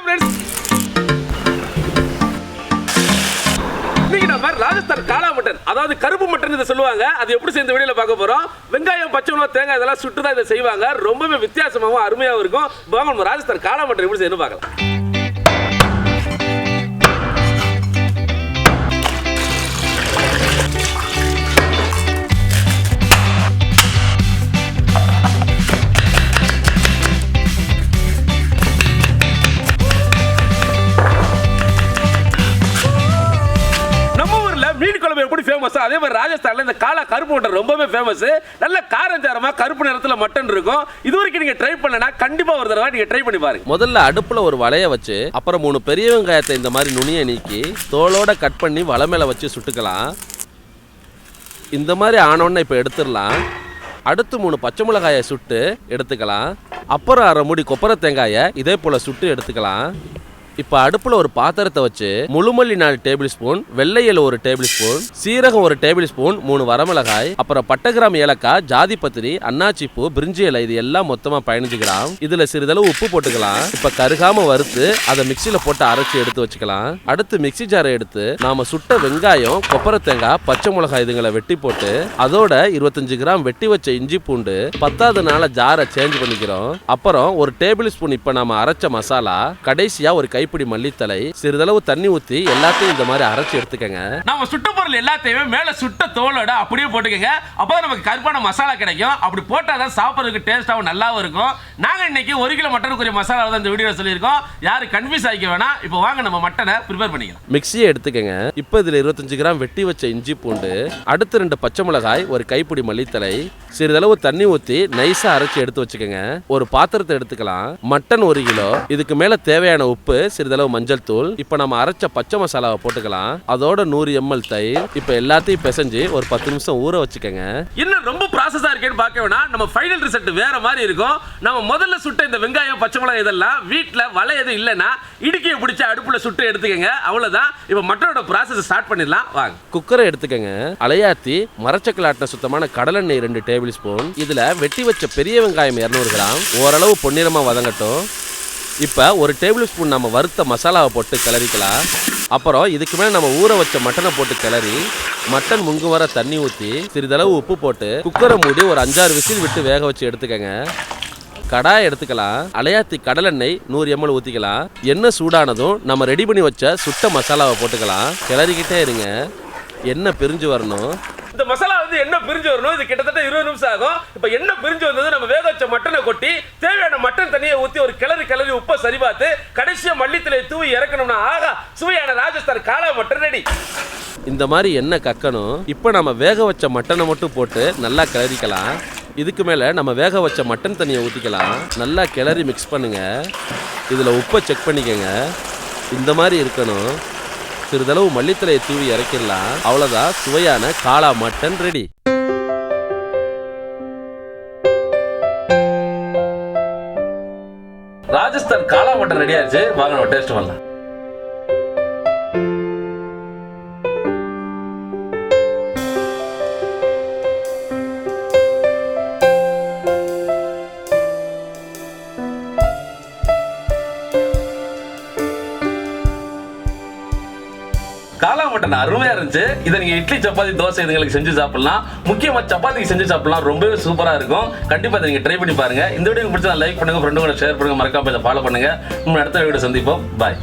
Friends. இன்னைக்கு நம்ம Rajasthan kala mutton, அதாவது கருப்பு மட்டன் இதை சொல்லுவாங்க. அது எப்படி செய்ய இந்த வீடியோல பார்க்க போறோம். வெங்காயம், பச்சை மிளகாய், தேங்காய் இதெல்லாம் சுட்டு தான் இதை செய்வாங்க. ரொம்பவே வித்தியாசமாகவும் அருமையாகவும் இருக்கும். வாங்க நம்ம ராஜஸ்தான் காளா மட்டன் எப்படி செய்யணும் பார்க்கலாம். மீன் குழம்பு எப்படி ஃபேமஸ், அதே மாதிரி ராஜஸ்தான்ல இந்த காளா கருப்பு மட்டன் ரொம்பவே ஃபேமஸ். நல்ல காரஞ்சாரமா கருப்பு நிறத்துல மட்டன் இருக்கும். இது வரைக்கும் நீங்க ட்ரை பண்ணனா கண்டிப்பா ஒரு தடவை நீங்க ட்ரை பண்ணி பாருங்க. முதல்ல அடுப்புல ஒரு வளைய வச்சு அப்புறம் 3 பெரிய வெங்காயத்தை இந்த மாதிரி நுனியை நீக்கி தோலோட கட் பண்ணி வலை மேல வச்சு சுட்டுக்கலாம். இந்த மாதிரி ஆனோன்னு இப்ப எடுத்துடலாம். அடுத்து 3 பச்சை மிளகாயை சுட்டு எடுத்துக்கலாம். அப்புறம் 1/2 மூடி கொப்பரை தேங்காயை இதே போல சுட்டு எடுத்துக்கலாம். இப்போ அடுப்புல ஒரு பாத்திரத்தை வச்சு முழுமல்லி 4 டேபிள் ஸ்பூன், வெள்ளை எள்ளு 1 டேபிள் ஸ்பூன், சீரகம் 1 டேபிள் ஸ்பூன், 3 வரமிளகாய், அப்புறம் பட்டை கிராம்பு, ஏலக்காய், ஜாதி பத்திரி, அன்னாச்சி பூ, பிரிஞ்சி இலை இது எல்லாம் மொத்தமா 15 கிராம். இதுல சிறிதளவு உப்பு போட்டுக்கலாம். இப்ப கருகாம வறுத்து அதை மிக்சியில போட்டு அரைச்சி எடுத்து வச்சுக்கலாம். அடுத்து மிக்சி ஜாரை எடுத்து நாம சுட்ட வெங்காயம், கொப்பரை தேங்காய், பச்சை மிளகாய் இதுங்களை வெட்டி போட்டு அதோட 25 கிராம் வெட்டி வச்ச இஞ்சி பூண்டு 10வது நாள ஜாரை சேஞ்ச் பண்ணிக்கிறோம். அப்புறம் 1 டேபிள் ஸ்பூன் இப்ப நாம அரைச்ச மசாலா, கடைசியா ஒரு கைப்பிடி மல்லித்தலை, சிறிதளவு தண்ணி ஊத்தி எல்லாத்தையும் இந்த மாதிரி அரைச்சு எடுத்துக்கங்க. நம்ம சுட்ட பொருள் எல்லாத்தையுமே மேல சுட்ட தோலோட அப்படியே போட்டுக்கங்க. அப்பதான் நமக்கு கருப்பான மசாலா கிடைக்கும். அப்படி போட்டாதான் சாப்பிட்றதுக்கு டேஸ்டாவும் நல்லாவும் இருக்கும். நாங்க இன்னைக்கு 1 கிலோ மட்டனுக்குரிய மசாலா தான் இந்த வீடியோல சொல்லியிருக்கோம். யாரும் கன்ஃபியூஸ் ஆகிக்க வேணாம். இப்போ வாங்க நம்ம மட்டனை ப்ரிப்பேர் பண்ணிக்கலாம். மிக்சியை எடுத்துக்கங்க. இப்போ இதுல 25 கிராம் வெட்டி வச்ச இஞ்சி பூண்டு, அடுத்து 2 பச்சை மிளகாய், ஒரு கைப்பிடி மல்லித்தலை, சிறிதளவு தண்ணி ஊத்தி நைஸா அரைச்சு எடுத்து வச்சுக்கோங்க. ஒரு பாத்திரத்தை எடுத்துக்கலாம். மட்டன் 1 கிலோ, இதுக்கு மேல தேவையான உப்பு, சிறிதளவு மஞ்சள் தூள், இப்ப நம்ம அரைச்ச பச்சை மசாலாவை போட்டுக்கலாம். அதோட 100 ml தயிர். இப்ப எல்லாத்தையும் பிசைஞ்சு ஒரு 10 நிமிஷம் ஊற வச்சுக்கோங்க. இன்னும் ரொம்ப ப்ராசஸா இருக்கேன்னு பார்க்க வேணாம். நம்ம ஃபைனல் ரிசல்ட் வேற மாதிரி இருக்கும். நம்ம முதல்ல சுட்ட இந்த வெங்காயம், பச்சை மிளகாய் இதெல்லாம் வீட்டுல வலை எதுவும் இல்லைன்னா இடுக்கியை பிடிச்ச அடுப்புல சுட்டு எடுத்துக்கங்க. அவ்வளவுதான். இப்ப மட்டனோட ப்ராசஸ் ஸ்டார்ட் பண்ணிடலாம் வாங்க. குக்கரை எடுத்துக்கங்க. அலையாத்தி மரச்சக்கலாட்டின சுத்தமான கடலெண்ணெய் 2 டேபிள் ஸ்பூன், இதுல வெட்டி வச்ச பெரிய வெங்காயம் 200 கிராம் ஓரளவு பொன்னிறமா வதங்கட்டும். இப்போ 1 டேபிள் ஸ்பூன் நம்ம வறுத்த மசாலாவை போட்டு கிளறிக்கலாம். அப்புறம் இதுக்கு மேலே நம்ம ஊற வச்ச மட்டனை போட்டு கிளறி மட்டன் முங்கு வர தண்ணி ஊற்றி சிறிதளவு உப்பு போட்டு குக்கரை மூடி ஒரு 5-6 விசில் விட்டு வேக வச்சு எடுத்துக்கங்க. கடாய் எடுத்துக்கலாம். அலையாத்தி கடலெண்ணெய் 100 ml ஊற்றிக்கலாம். எண்ணெய் சூடானதும் நம்ம ரெடி பண்ணி வச்ச சுட்ட மசாலாவை போட்டுக்கலாம். கிளறிக்கிட்டே இருங்க. எண்ணெய் பிரிஞ்சு வரணும். இந்த மசாலா வந்து எண்ணெய் பிரிஞ்சு வரணும். இது கிட்டத்தட்ட 20 நிமிஷம் ஆகும். இப்போ எண்ணெய் பிரிஞ்சு வந்தது நம்ம வேக வச்ச மட்டனை கொட்டி தேவையான மட்டன் தண்ணியை ஊற்றி ஒரு கிளறி உப்பை சரி பார்த்து கடைசியா மல்லித்தலை தூவி இறக்கணும்னா ஆகா சுவையான ராஜஸ்தான் காளா மட்டன் ரெடி. இந்த மாதிரி எண்ணெய் கக்கணும். இப்போ நம்ம வேக வச்ச மட்டனை மட்டும் போட்டு நல்லா கிளறிக்கலாம். இதுக்கு மேலே நம்ம வேக வச்ச மட்டன் தண்ணியை ஊற்றிக்கலாம். நல்லா கிளறி மிக்ஸ் பண்ணுங்க. இதில் உப்பை செக் பண்ணிக்கோங்க. இந்த மாதிரி இருக்கணும். சிறிதளவு மல்லித்தலையை தூவி இறக்கிடலாம். அவ்வளோதான், சுவையான kala mutton ready. Rajasthan kala mutton ready ஆயிடுச்சு. வாங்க நம்ம டேஸ்ட் பண்ணலாம். காளா மட்டன் அருமையா இருந்துச்சு. இதை நீங்க இட்லி, சப்பாத்தி, தோசை இதுங்களுக்கு செஞ்சு சாப்பிடலாம். முக்கியமா சப்பாத்திக்கு செஞ்சு சாப்பிடலாம். ரொம்பவே சூப்பரா இருக்கும். கண்டிப்பா இதை நீங்க ட்ரை பண்ணி பாருங்க. இந்த வீடியோ பிடிச்சா லைக் பண்ணுங்க, ஃப்ரெண்டுங்களை ஷேர் பண்ணுங்க, மறக்காம இதை ஃபாலோ பண்ணுங்க. அடுத்த வீடியோ சந்திப்போம். பாய்.